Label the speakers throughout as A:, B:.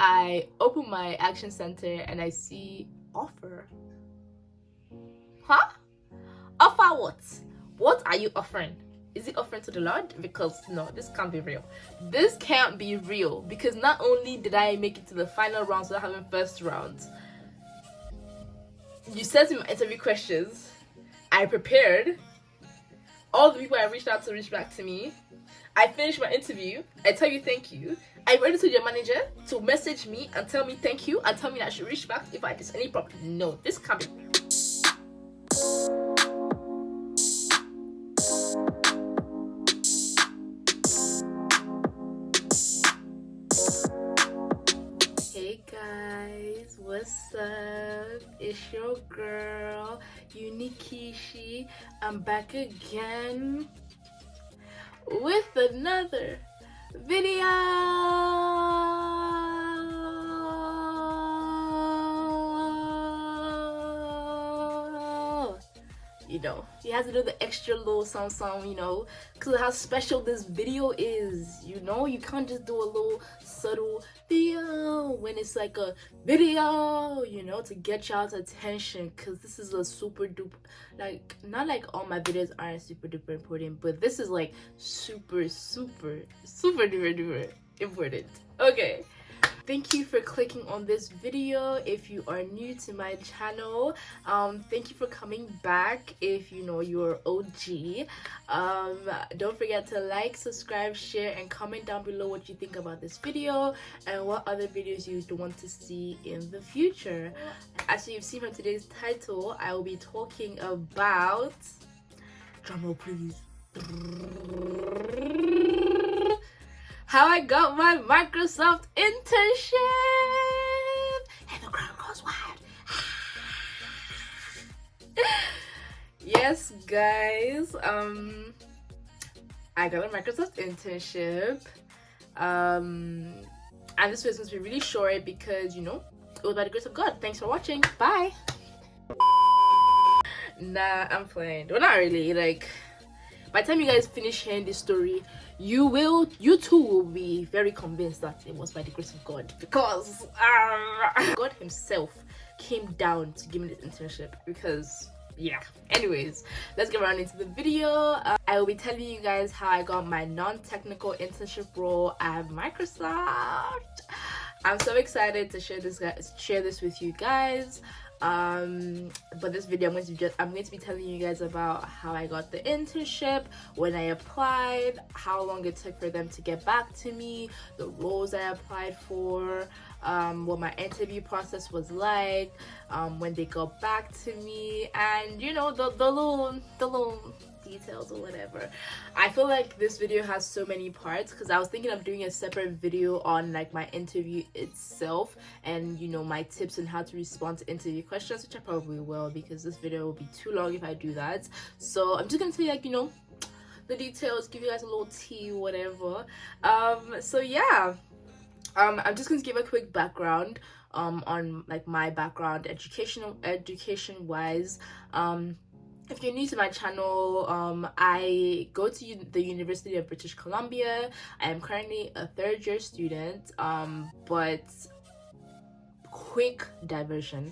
A: I open my action center and I see offer. Huh? Offer what? What are you offering? Is it offering to the Lord? Because no, this can't be real. This can't be real because not only did I make it to the final rounds without having first rounds, you sent me my interview questions. I prepared. All the people I reached out to reached back to me. I finished my interview. I tell you thank you. I went to your manager to message me and tell me thank you and tell me that I should reach back if I did any problem. No, this can't be. Hey guys, what's up? It's your girl, Unikishi. I'm back again with another video. You know, you have to do the extra little sound, you know, because of how special this video is. You know, you can't just do a little subtle video when it's like a video, you know, to get y'all's attention, because this is a super duper, like, not like all my videos aren't super duper important, but this is like super duper duper important. Okay, thank you for clicking on this video. If you are new to my channel, thank you for coming back. If you know you're OG, don't forget to like, subscribe, share, and comment down below what you think about this video and what other videos you want to see in the future. As you've seen from today's title, I will be talking about, drumroll please, how I got my Microsoft internship, and the crowd goes wild. Yes, guys, I got a Microsoft internship, and this video is going to be really short because, you know, it was by the grace of God. Thanks for watching. Bye. Nah, I'm playing. Well, not really. Like, by the time you guys finish hearing this story, you too will be very convinced that it was by the grace of God, because God himself came down to give me this internship. Because yeah, anyways, let's get right into the video. I will be telling you guys how I got my non-technical internship role at Microsoft. I'm so excited to share this with you guys. But this video I'm going to be telling you guys about how I got the internship, when I applied, how long it took for them to get back to me, the roles I applied for, what my interview process was like, when they got back to me, and you know, the little details or whatever. I feel like this video has so many parts because I was thinking of doing a separate video on like my interview itself and, you know, my tips on how to respond to interview questions, which I probably will because this video will be too long if I do that. So I'm just gonna tell you, like, you know, the details, give you guys a little tea, whatever. So yeah, I'm just going to give a quick background on like my background education wise. If you're new to my channel, I go to the University of British Columbia. I am currently a third-year student, but quick diversion.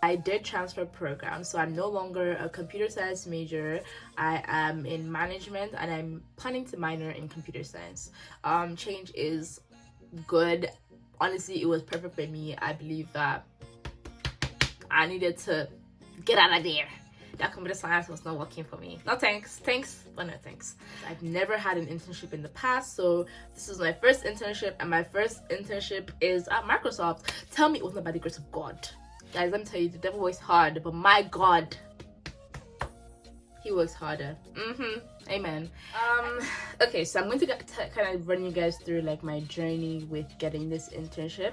A: I did transfer programs, so I'm no longer a computer science major. I am in management and I'm planning to minor in computer science. Change is good. Honestly, it was perfect for me. I believe that I needed to get out of there. That computer science was not working for me. No thanks, but no thanks. I've never had an internship in the past, so this is my first internship, and my first internship is at Microsoft. Tell me it was not by the grace of God. Guys, let me tell you, the devil works hard, but my God, he works harder. Amen. Okay, so I'm going to kind of run you guys through like my journey with getting this internship.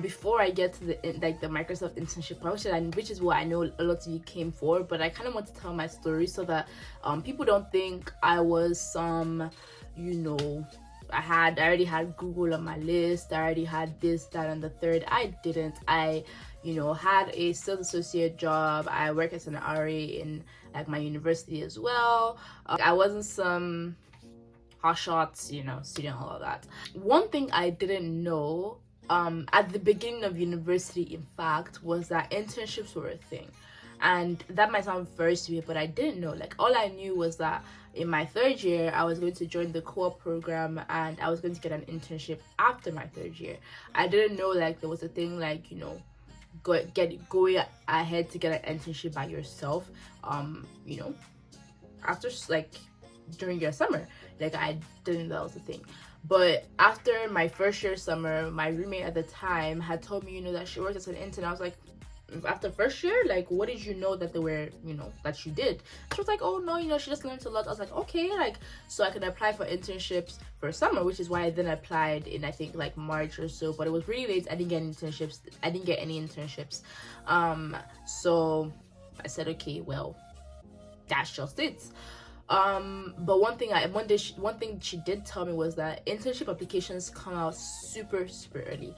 A: Before I get to the Microsoft internship part, which is what I know a lot of you came for, but I kind of want to tell my story so that people don't think I was some, you know, I already had Google on my list. I already had this, that, and the third. I didn't. I, you know, had a sales associate job. I work as an RA in like my university as well. I wasn't some hot shots, you know, student, all of that. One thing I didn't know at the beginning of university, in fact, was that internships were a thing. And that might sound very stupid, but I didn't know. Like, all I knew was that in my third year, I was going to join the co-op program and I was going to get an internship after my third year. I didn't know, like, there was a thing, like, you know, going ahead to get an internship by yourself, you know, after, like, during your summer. Like, I didn't know that was a thing. But after my first year summer, my roommate at the time had told me, you know, that she worked as an intern. I was like, after first year, like, what did you know that they were, you know, that you did? She was like, oh no, you know, she just learned a lot. I was like, okay, like, so I could apply for internships for summer, which is why I then applied in, I think, like March or so. But it was really late. I didn't get any internships. So I said, okay, well, that's just it. But one thing she did tell me was that internship applications come out super early.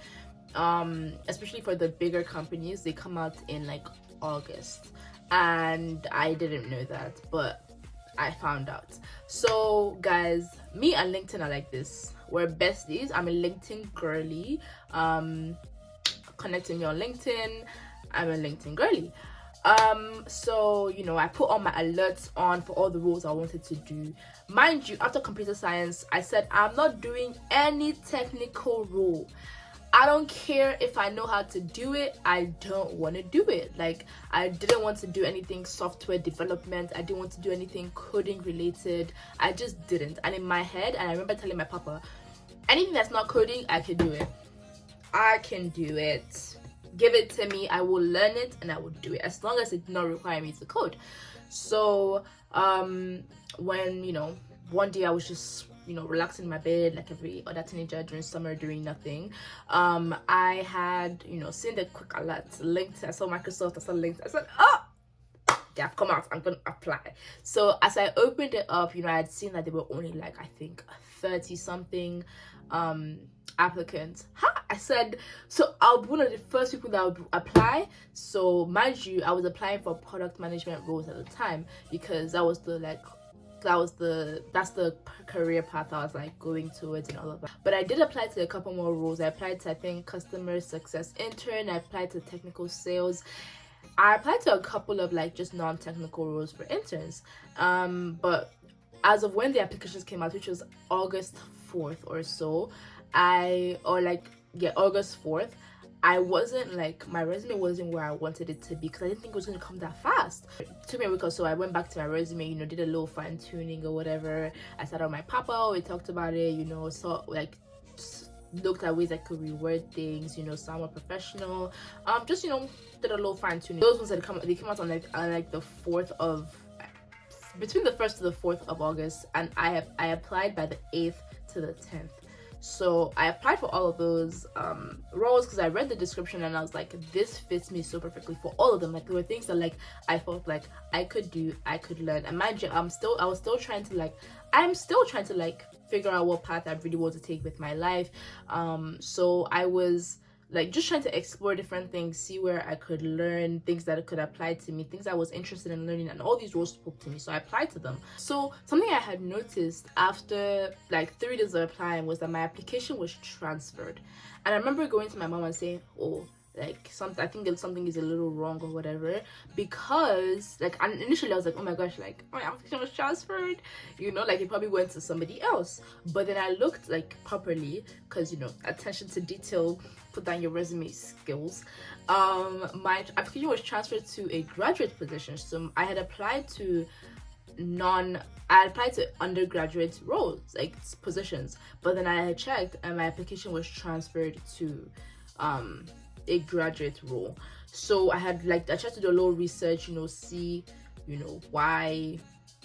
A: Especially for the bigger companies, they come out in like August, and I didn't know that, but I found out. So guys, me and LinkedIn are like this. We're besties. I'm a LinkedIn girly. Connect to me on LinkedIn. I'm a LinkedIn girly. So, you know, I put all my alerts on for all the roles I wanted to do. Mind you, after computer science, I said I'm not doing any technical role. I don't care if I know how to do it. I don't want to do it. Like, I didn't want to do anything software development. I didn't want to do anything coding related. I just didn't. And in my head, and I remember telling my papa, anything that's not coding, I can do it. I can do it. Give it to me. I will learn it and I will do it, as long as it did not require me to code. So when, you know, one day I was just, you know, relaxing in my bed like every other teenager during summer, doing nothing, I had, you know, seen the quick alert linked. I saw Microsoft, I saw linked. I said, oh, they have come out, I'm gonna apply. So as I opened it up, you know, I had seen that there were only like, I think 30 something applicants. I said, so I'll be one of the first people that would apply. So mind you, I was applying for product management roles at the time, because that was the career path I was like going towards and all of that. But I did apply to a couple more roles. I applied to, I think, customer success intern. I applied to technical sales. I applied to a couple of like just non-technical roles for interns. But as of when the applications came out, which was August 4th or so, August 4th, I wasn't like, my resume wasn't where I wanted it to be, because I didn't think it was going to come that fast. It took me a week or so. I went back to my resume, you know, did a little fine tuning or whatever. I sat on my papa, we talked about it, you know, so like looked at ways I could reword things, you know, sound more professional. Just, you know, did a little fine tuning. Those ones that they came out on like the 4th of, between the 1st to the 4th of August, and I applied by the 8th to the 10th. So I applied for all of those roles because I read the description and I was like, this fits me so perfectly for all of them. Like, there were things that like I felt like I could do, I could learn. And mind you, I'm still trying to figure out what path I really want to take with my life. So I was like just trying to explore different things, see where I could learn things that could apply to me, things I was interested in learning, and all these roles spoke to me, so I applied to them. So something I had noticed after like 3 days of applying was that my application was transferred. And I remember going to my mom and saying, oh, like I think that something is a little wrong or whatever, because like, and initially I was like, oh my gosh, like my application was transferred, you know, like it probably went to somebody else. But then I looked like properly, because, you know, attention to detail, put down your resume skills. My application was transferred to a graduate position. So I had applied to undergraduate roles, like positions, but then I had checked and my application was transferred to a graduate role. So I tried to do a little research, you know, see, you know,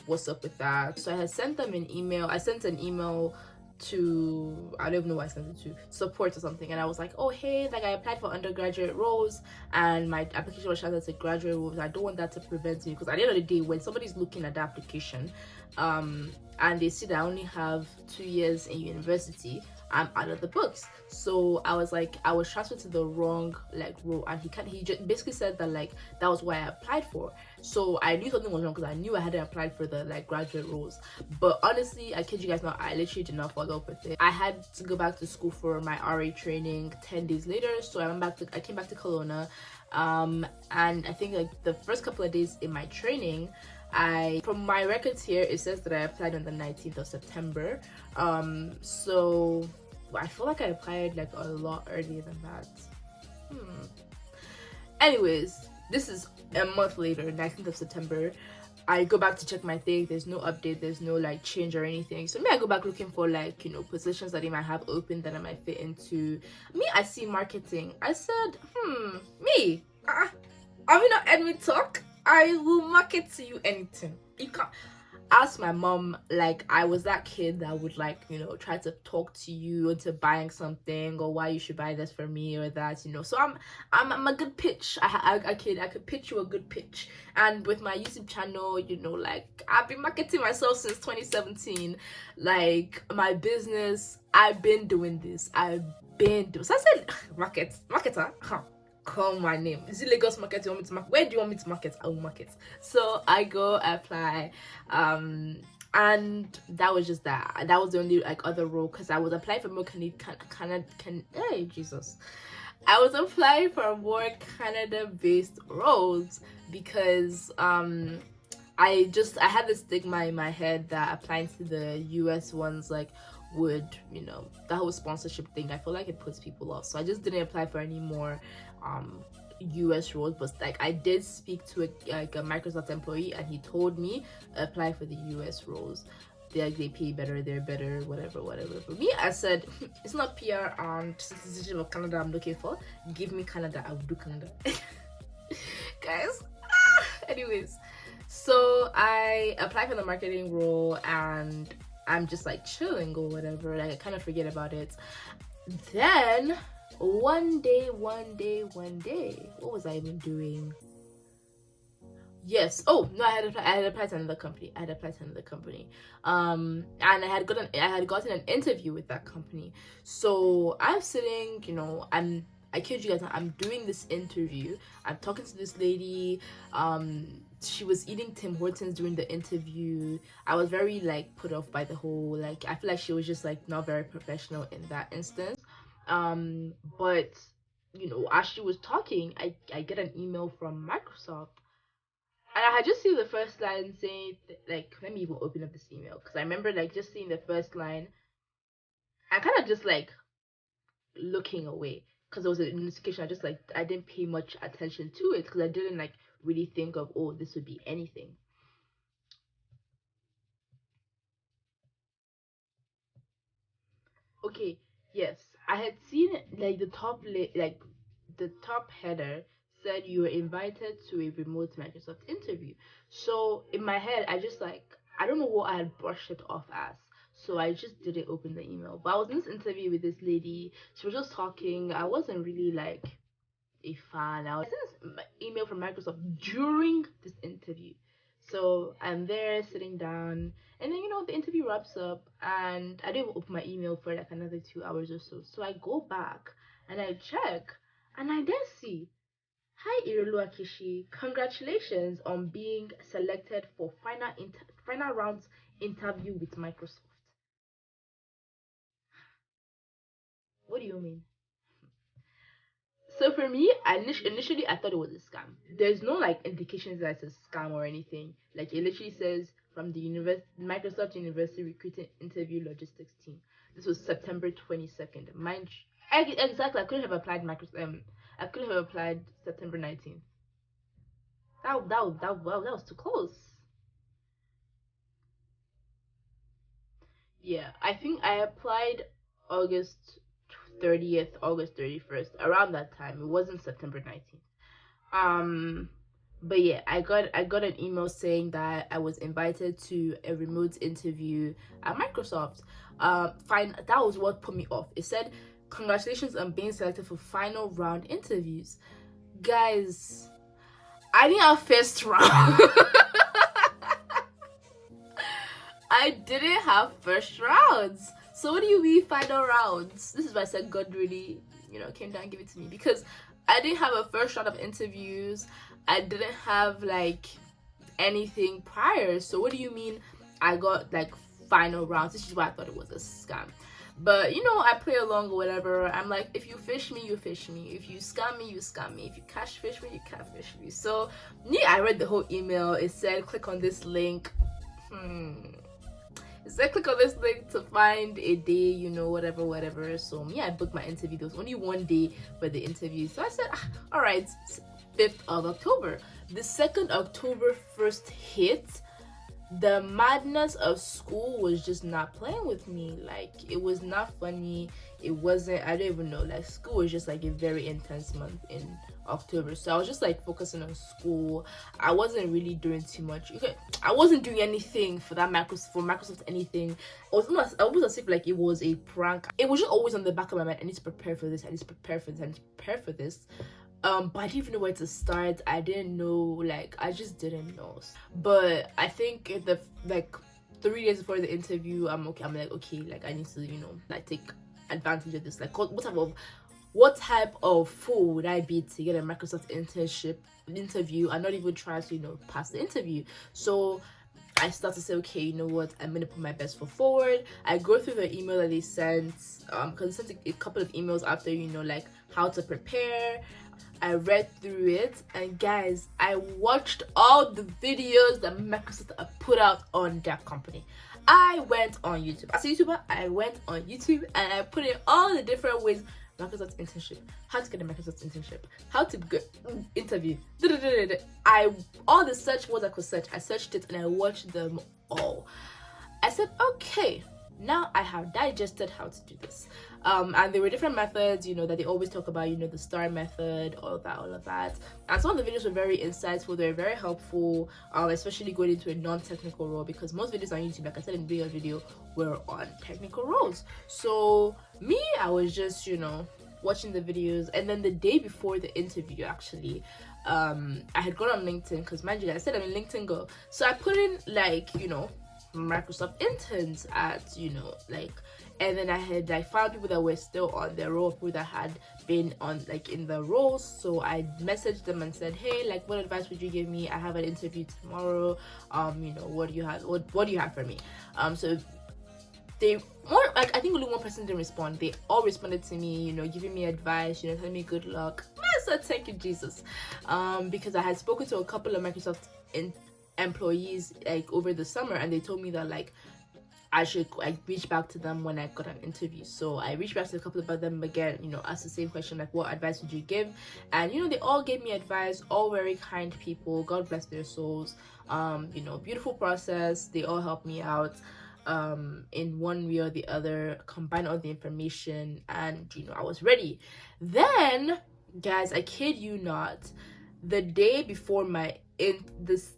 A: what's up with that. So I had sent them an email. I sent an email to, I don't even know what I sent it to, support or something, and I was like, oh hey, like I applied for undergraduate roles and my application was transferred to graduate roles. I don't want that to prevent me, because at the end of the day, when somebody's looking at the application and they see that I only have 2 years in university, I'm out of the books. So I was like, I was transferred to the wrong like role, and he just basically said that like that was why I applied for. So I knew something was wrong because I knew I hadn't applied for the like graduate roles. But honestly, I kid you guys not, I literally did not follow up with it. I had to go back to school for my RA training 10 days later, so I came back to Kelowna. And I think like the first couple of days in my training, from my records here, it says that I applied on the 19th of September. So I feel like I applied like a lot earlier than that. Anyways, this is a month later, 19th of September. I go back to check my thing. There's no update. There's no like change or anything. So I go back looking for like, you know, positions that they might have open that I might fit into. I see marketing. I said, me. Have you not heard me talk? I will market to you anything. You can't ask my mom. Like, I was that kid that would like, you know, try to talk to you into buying something or why you should buy this for me or that, you know. So I'm a good pitch. I could pitch you a good pitch. And with my YouTube channel, you know, like I've been marketing myself since 2017. Like my business, I've been doing this. So I said, marketer, huh? Call my name. Is it Lagos market you want me to market? Where do you want me to market? I will market. So I go apply, and that was just that. That was the only like other role, because I was applying for more hey Jesus, I was applying for more Canada-based roles because I had this stigma in my head that applying to the US ones like would, you know, that whole sponsorship thing, I feel like it puts people off. So I just didn't apply for any more US roles. But like I did speak to a Microsoft employee, and he told me apply for the US roles. They pay better, they're better, whatever. For me, I said it's not PR and citizenship of Canada I'm looking for. Give me Canada, I will do Canada. Guys, anyways, so I applied for the marketing role, and I'm just like chilling or whatever. Like I kind of forget about it. Then one day, what was I even doing? Yes. Oh no, I had applied to another company. And I had gotten an interview with that company. So I'm sitting, you know, I kid you guys, I'm doing this interview. I'm talking to this lady. She was eating Tim Hortons during the interview. I was very like put off by the whole, like I feel like she was just like not very professional in that instance. But you know, as she was talking, I get an email from Microsoft, and I had just seen the first line saying like, let me even open up this email, because I remember like just seeing the first line. I kind of just like looking away because it was a notification. I didn't pay much attention to it because I didn't like really think of, oh, this would be anything. Okay, yes, I had seen like the top header said you were invited to a remote Microsoft interview. So in my head, I just like, I don't know what I had brushed it off as. So I just didn't open the email. But I was in this interview with this lady. She was just talking. I wasn't really like a fan. I sent this email from Microsoft during this interview. So I'm there sitting down, and then you know the interview wraps up, and I didn't open my email for like another 2 hours or so. So I go back and I check, and I then see, hi Irelu Akishi, congratulations on being selected for final rounds interview with Microsoft. What do you mean? So for me, initially I thought it was a scam. There's no like indications that it's a scam or anything. Like it literally says from the Microsoft University Recruiting Interview Logistics Team. This was September 22nd. Exactly. I couldn't have applied I could have applied September 19th. That was too close. Yeah, I think I applied August 30th, August 31st, around that time. It wasn't September 19th. Um, but yeah, I got an email saying that I was invited to a remote interview at Microsoft. Fine, that was what put me off. It said, "Congratulations on being selected for final round interviews." Guys, I didn't have first round. I didn't have first rounds. So what do you mean final rounds? This is why I said God really, came down and gave it to me, because I didn't have a first round of interviews. I didn't have like anything prior. So what do you mean I got like final rounds? This is why I thought it was a scam. But I play along or whatever. I'm like, if you fish me, you fish me. If you scam me, you scam me. If you catch fish me, you catch fish me. So I read the whole email. It said click on this link. It said click on this link to find a day, whatever. So I booked my interview. There was only one day for the interview. So I said, all right, 5th of October. The 2nd October first hit. The madness of school was just not playing with me. Like, it was not funny. It wasn't, I don't even know, like, school was just like a very intense month in October. So I was just like focusing on school. I wasn't really doing too much. I wasn't doing anything for Microsoft anything. It was almost as if like it was a prank. It was just always on the back of my mind. I need to prepare for this. I need to prepare for this. I need to prepare for this. But I didn't even know where to start. I didn't know, I just didn't know. But I think 3 days before the interview, I'm like, okay, I need to, take advantage of this. Like, what type of fool would I be to get a Microsoft internship interview and not even try to, pass the interview? So I start to say, okay, you know what, I'm gonna put my best foot forward. I go through the email that they sent, because they sent a couple of emails after, how to prepare. I read through it, and guys, I watched all the videos that Microsoft put out on their company. I went on YouTube. As a YouTuber, I went on YouTube and I put in all the different ways. Microsoft internship, how to get a Microsoft internship, how to get interview. All the search words I could search, I searched it and I watched them all. I said, okay, now I have digested how to do this. And there were different methods, that they always talk about, the STAR method, all of that. And some of the videos were very insightful, they were very helpful, especially going into a non-technical role, because most videos on YouTube, like I said in the previous video, were on technical roles. So I was just, watching the videos. And then the day before the interview, actually, I had gone on LinkedIn, because mind you, I said I'm a LinkedIn girl. So I put in Microsoft interns at and then I had found people that were still on their role, people that had been on in the roles. So I messaged them and said, hey, what advice would you give me? I have an interview tomorrow. What do you have for me? So they I think only one person didn't respond. They all responded to me, giving me advice, telling me good luck. I said thank you, Jesus, because I had spoken to a couple of Microsoft employees over the summer, and they told me that I should reach back to them when I got an interview. So I reached back to a couple of them again, asked the same question, what advice would you give? And they all gave me advice, all very kind people, God bless their souls. Beautiful process. They all helped me out in one way or the other, combine all the information, and I was ready. Then, guys, I kid you not, the day before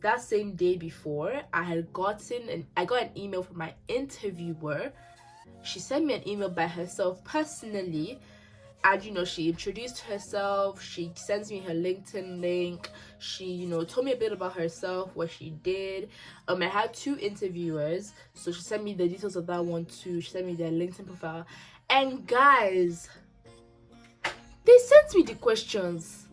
A: that same day before, I got an email from my interviewer. She sent me an email by herself personally, and she introduced herself. She sends me her LinkedIn link. She told me a bit about herself, what she did. I had 2 interviewers, so she sent me the details of that one too. She sent me their LinkedIn profile, and guys, they sent me the questions.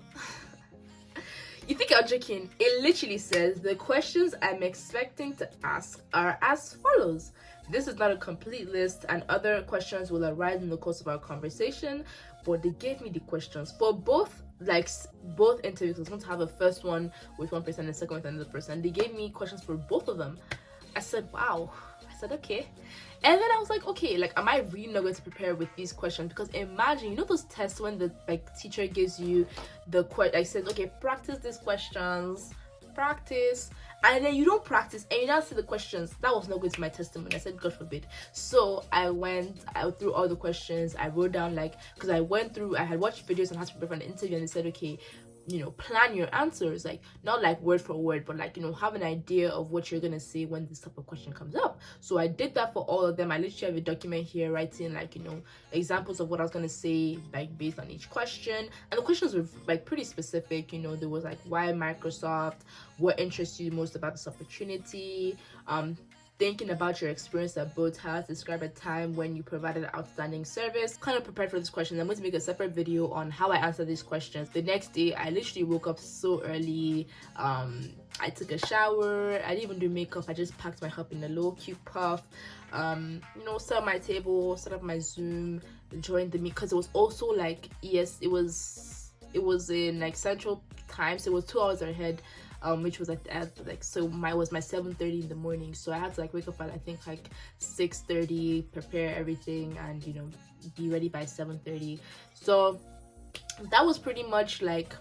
A: You think I'm joking? It literally says, the questions I'm expecting to ask are as follows. This is not a complete list, and other questions will arise in the course of our conversation, but they gave me the questions for both interviews. I was going to have a first one with one person and the second one with another person. They gave me questions for both of them. I said, wow. I said, okay. And then I was like, okay, am I really not going to prepare with these questions? Because imagine, those tests when the teacher gives you the says, okay, practice these questions, practice, and then you don't practice and you don't see the questions. That was not going to my testimony. I said, God forbid. So I went through all the questions. I wrote down because I had watched videos on how to prepare for an interview, and they said, okay, plan your answers, not word for word, but have an idea of what you're gonna say when this type of question comes up. So I did that for all of them. I literally have a document here writing examples of what I was gonna say based on each question, and the questions were pretty specific. There was why Microsoft, what interests you most about this opportunity, thinking about your experience at both has. Describe a time when you provided outstanding service. Kind of prepared for this question. I'm going to make a separate video on how I answer these questions. The next day, I literally woke up so early. I took a shower. I didn't even do makeup. I just packed my up in a low cute puff. Set up my table, set up my Zoom, joined the meet, because it was also like, yes, it was in like Central Time, so it was 2 hours ahead. Which was so was my 7:30 in the morning, so I had to like wake up at I think like 6:30, prepare everything, and be ready by 7:30. So that was pretty much like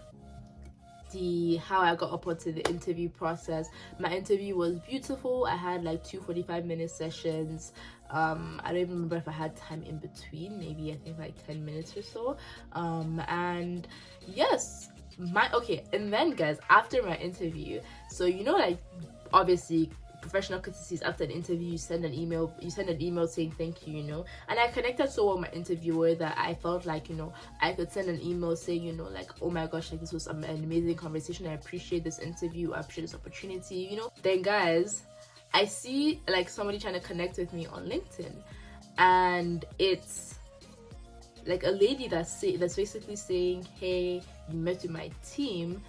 A: how I got up onto the interview process. My interview was beautiful. I had like 2 45-minute sessions. I don't even remember if I had time in between, maybe I think like 10 minutes or so. And yes, and then guys, after my interview, so like obviously professional courtesies, after the interview you send an email saying thank you, and I connected so well with my interviewer that I felt like I could send an email saying like, oh my gosh, like this was an amazing conversation, I appreciate this interview, I appreciate this opportunity. Then guys, I see like somebody trying to connect with me on LinkedIn, and it's like a lady that's basically saying, hey, you met with my team.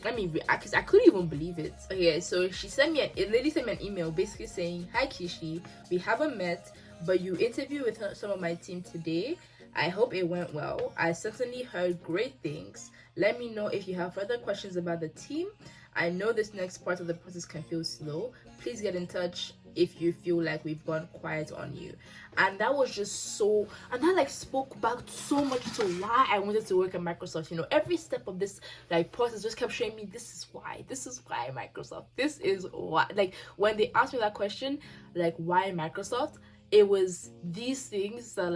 A: Because I couldn't even believe it. Okay, so a lady sent me an email basically saying, hi Kishi, we haven't met, but you interviewed with some of my team today. I hope it went well. I certainly heard great things. Let me know if you have further questions about the team. I know this next part of the process can feel slow. Please get in touch if you feel like we've gone quiet on you. And that was just and that like spoke back so much to why I wanted to work at Microsoft. Every step of this like process just kept showing me, this is why Microsoft, this is why. Like when they asked me that question, like why Microsoft, it was these things that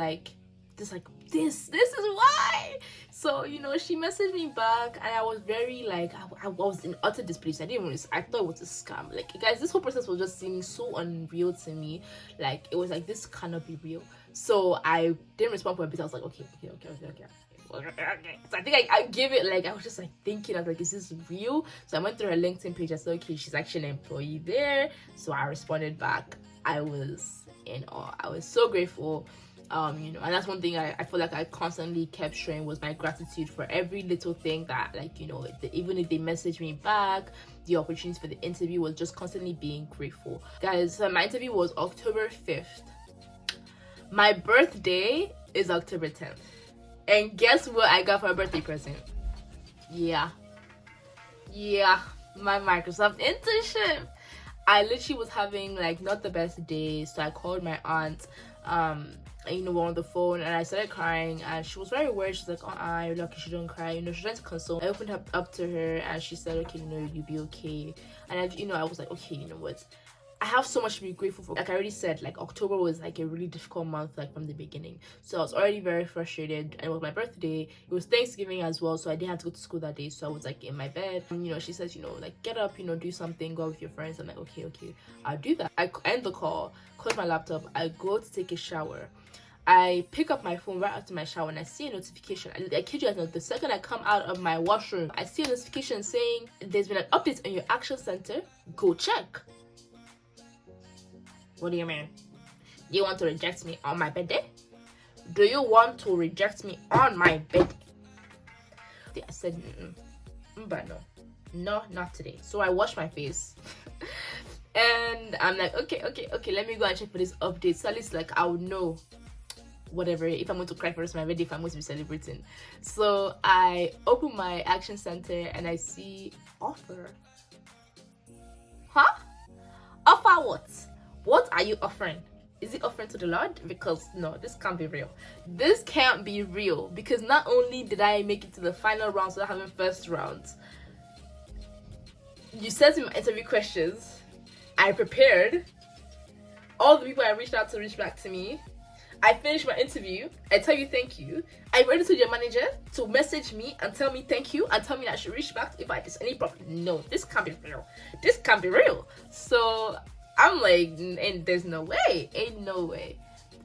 A: this is why. So she messaged me back, and I was very like, I was in utter disbelief. I thought it was a scam. Like guys, this whole process was just seeming so unreal to me. Like it was like, this cannot be real. So I didn't respond for a bit. I was like, okay. So I think I gave it like, I was just like thinking, I was like, is this real? So I went through her LinkedIn page. I said, okay, she's actually an employee there. So I responded back. I was in awe. I was so grateful. And that's one thing I feel like I constantly kept showing, was my gratitude for every little thing that even if they messaged me back, the opportunity for the interview, was just constantly being grateful. Guys, so my interview was October 5th. My birthday is October 10th. And guess what I got for a birthday present? Yeah, my Microsoft internship. I literally was having like not the best day, so I called my aunt. We're on the phone, and I started crying, and she was very worried. She's like, you're lucky she don't cry. She's trying to console. I opened up to her, and she said, okay, you'll be okay. And I was like, okay, you know what? I have so much to be grateful for. Like I already said, like October was like a really difficult month, like from the beginning. So I was already very frustrated, and it was my birthday. It was Thanksgiving as well, so I didn't have to go to school that day. So I was like in my bed, and she says, like get up, do something, go out with your friends. I'm like, okay, I'll do that. I end the call, close my laptop, I go to take a shower. I pick up my phone right after my shower, and I see a notification. I kid you not, the second I come out of my washroom, I see a notification saying there's been an update on your action center. Go check. What do you mean? Do you want to reject me on my birthday? Do you want to reject me on my birthday? I said, but no, not today. So I washed my face. And I'm like, okay, let me go and check for this update. So at least like I would know whatever, if I'm going to cry for the rest of my birthday, if I'm going to be celebrating. So I open my action center and I see offer. Huh? Offer what? What are you offering? Is it offering to the Lord? Because no, this can't be real. This can't be real, because not only did I make it to the final round without having first round, you sent me my interview questions, I prepared, all the people I reached out to reached back to me, I finished my interview, I tell you thank you, I went to your manager to message me and tell me thank you and tell me that I should reach back if I had any problem. No, this can't be real. This can't be real. So I'm like, and there's no way. Ain't no way.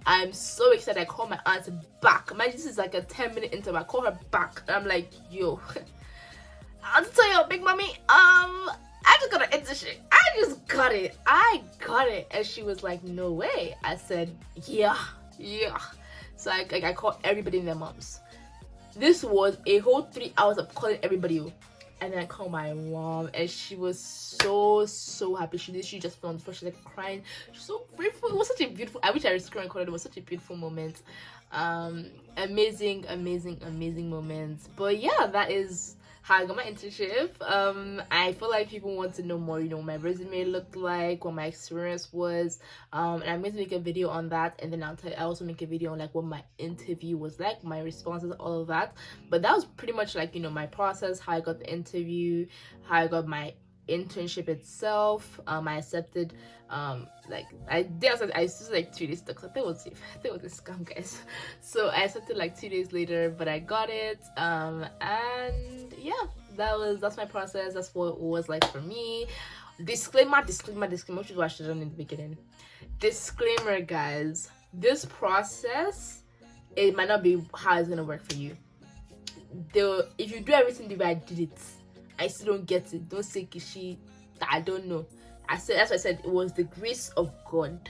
A: I'm so excited. I call my aunt back. This is like a 10-minute interview. I call her back. And I'm like, yo, I'll tell you, big mommy, I just got an internship. I just got it. I got it. And she was like, no way. I said, yeah. So I called everybody and their moms. This was a whole 3 hours of calling everybody. And then I called my mom, and she was so happy. She just fell on the floor. She was like crying. She was so grateful. It was such a beautiful. I wish I was recorded. It was such a beautiful moment. Amazing moments. But yeah, that is how I got my internship. I feel like people want to know more, what my resume looked like, what my experience was, and I'm going to make a video on that, and then I also make a video on like what my interview was like, my responses, all of that. But that was pretty much like, my process, how I got the interview, how I got my internship itself. I accepted, I still like 2 days because I think it was a scam, guys. So I accepted like 2 days later, but I got it. And yeah, that's my process. That's what it was like for me. Disclaimer, which is what I should have done in the beginning. Disclaimer, guys, this process, it might not be how it's gonna work for you. If you do everything the way I did it, I still don't get it. Don't say Kishi, I don't know. That's why I said it was the grace of God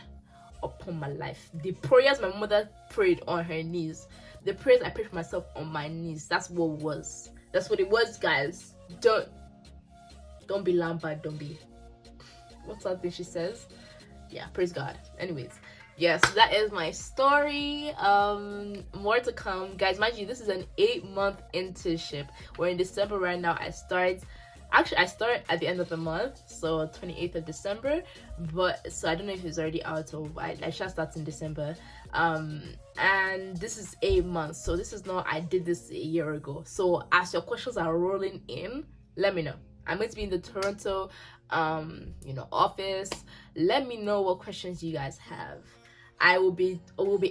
A: upon my life. The prayers my mother prayed on her knees, the prayers I prayed for myself on my knees. That's what it was. That's what it was, guys. Don't be Lampard. Don't be. What's that thing she says? Yeah, praise God. Anyways, yes, that is my story. More to come, guys. Mind you, this is an 8-month internship. We're in December right now. I start at the end of the month, so 28th of December. But so I don't know if it's already out, or I shall start in December. And this is 8 months, so this is not I did this a year ago. So as your questions are rolling in, let me know. I'm going to be in the Toronto office. Let me know what questions you guys have. We'll be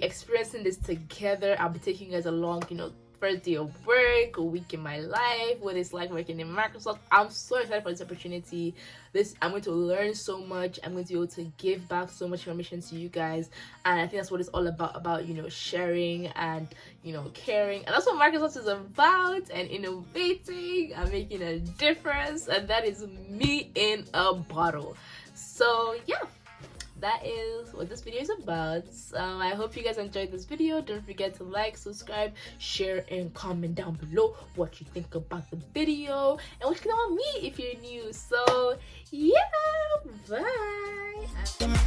A: experiencing this together. I'll be taking you guys along, first day of work, a week in my life, what it's like working in Microsoft. I'm so excited for this opportunity. I'm going to learn so much. I'm going to be able to give back so much information to you guys, and I think that's what it's all about sharing and caring. And that's what Microsoft is about, and innovating and making a difference, and that is me in a bottle. So yeah, that is what this video is about. I hope you guys enjoyed this video. Don't forget to like, subscribe, share, and comment down below what you think about the video and what you think about me if you're new. So yeah, bye.